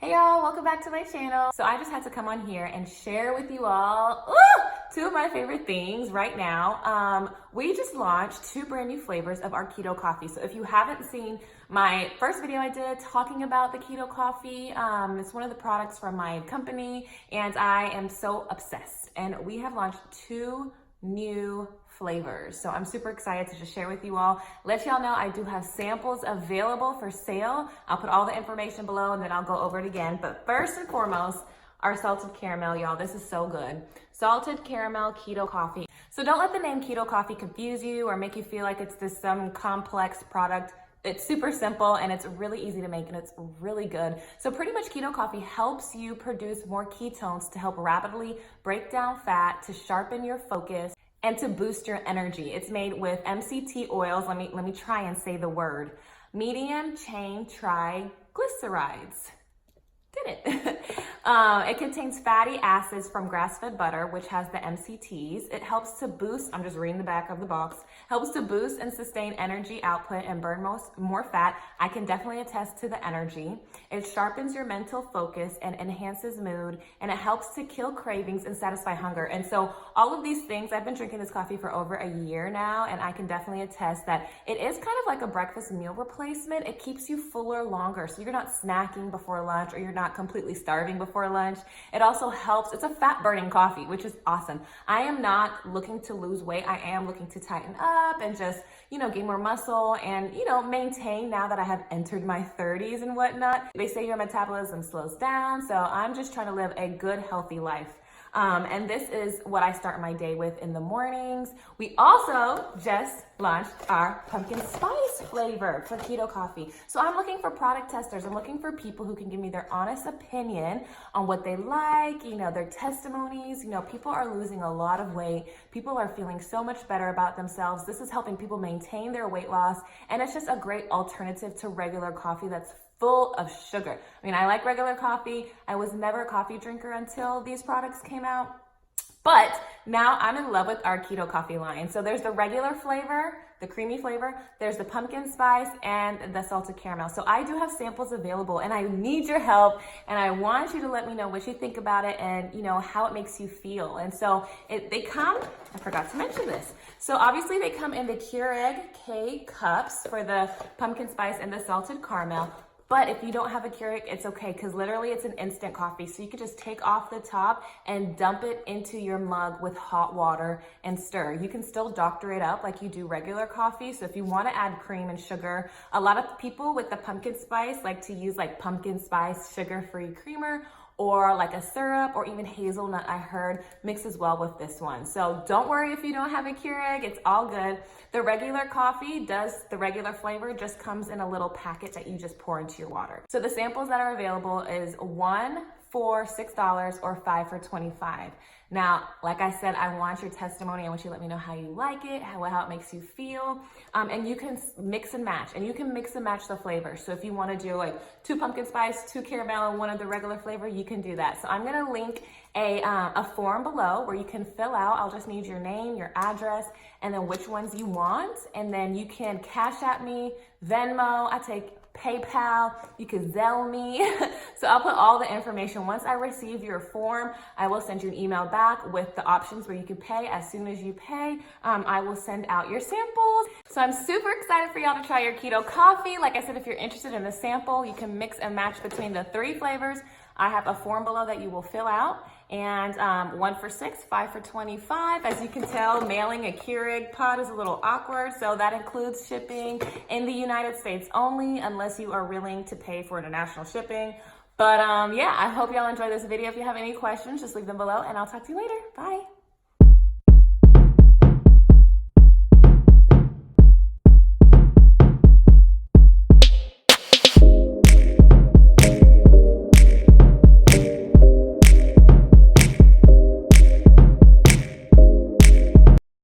Hey y'all, welcome back to my channel. So I just had to come on here and share with you all two of my favorite things right now. We just launched 2 brand new flavors of our keto coffee. So if you haven't seen my first video I did talking about the keto coffee, it's one of the products from my company and I am so obsessed. And we have launched 2 new flavors. So I'm super excited to just share with you all. Let y'all know I do have samples available for sale. I'll put all the information below and then I'll go over it again. But first and foremost, our salted caramel, y'all. This is so good. Salted caramel keto coffee. So don't let the name keto coffee confuse you or make you feel like it's this some complex product. It's super simple and it's really easy to make and it's really good. So pretty much keto coffee helps you produce more ketones to help rapidly break down fat, to sharpen your focus, and to boost your energy. It's made with MCT oils. Let me try and say the word. Medium chain triglycerides. Did it. It contains fatty acids from grass-fed butter, which has the MCTs. It helps to boost, I'm just reading the back of the box, helps to boost and sustain energy output and burn more fat. I can definitely attest to the energy. It sharpens your mental focus and enhances mood, and it helps to kill cravings and satisfy hunger. And so all of these things, I've been drinking this coffee for over a year now, and I can definitely attest that it is kind of like a breakfast meal replacement. It keeps you fuller longer, so you're not snacking before lunch or you're not completely starving before lunch. It also helps, it's a fat burning coffee, which is awesome. I am not looking to lose weight. I am looking to tighten up and just, gain more muscle and, maintain now that I have entered my 30s and whatnot. They say your metabolism slows down. So I'm just trying to live a good, healthy life. And this is what I start my day with in the mornings. We also just launched our pumpkin spice flavor for keto coffee. So I'm looking for product testers. I'm looking for people who can give me their honest opinion on what they like, their testimonies. People are losing a lot of weight. People are feeling so much better about themselves. This is helping people maintain their weight loss. And it's just a great alternative to regular coffee that's full of sugar. I like regular coffee. I was never a coffee drinker until these products came out. But now I'm in love with our keto coffee line. So there's the regular flavor, the creamy flavor, there's the pumpkin spice, and the salted caramel. So I do have samples available and I need your help and I want you to let me know what you think about it and how it makes you feel. And so they come, I forgot to mention this. So obviously they come in the Keurig K cups for the pumpkin spice and the salted caramel. But if you don't have a Keurig, it's okay because literally it's an instant coffee. So you could just take off the top and dump it into your mug with hot water and stir. You can still doctor it up like you do regular coffee. So if you want to add cream and sugar, a lot of people with the pumpkin spice like to use like pumpkin spice sugar-free creamer or like a syrup or even hazelnut, I heard, mixes well with this one. So don't worry if you don't have a Keurig, it's all good. The regular coffee the regular flavor just comes in a little packet that you just pour into your water. So the samples that are available is 1 for $6 or 5 for $25. Now, like I said, I want your testimony. I want you to let me know how you like it, how it makes you feel. And you can mix and match, and you can mix and match the flavors. So if you want to do like 2 pumpkin spice, 2 caramel, and 1 of the regular flavor, you can do that. So I'm going to link a form below where you can fill out. I'll just need your name, your address, and then which ones you want. And then you can Cash App me, Venmo, I take PayPal, you can Zelle me. So I'll put all the information. Once I receive your form, I will send you an email back with the options where you can pay. As soon as you pay, I will send out your samples. So I'm super excited for y'all to try your keto coffee. Like I said, if you're interested in the sample, you can mix and match between the 3 flavors. I have a form below that you will fill out, and 1 for $6, 5 for $25. As you can tell, mailing a Keurig pod is a little awkward, so that includes shipping in the United States only, unless you are willing to pay for international shipping. But yeah, I hope y'all enjoy this video. If you have any questions, just leave them below, and I'll talk to you later. Bye.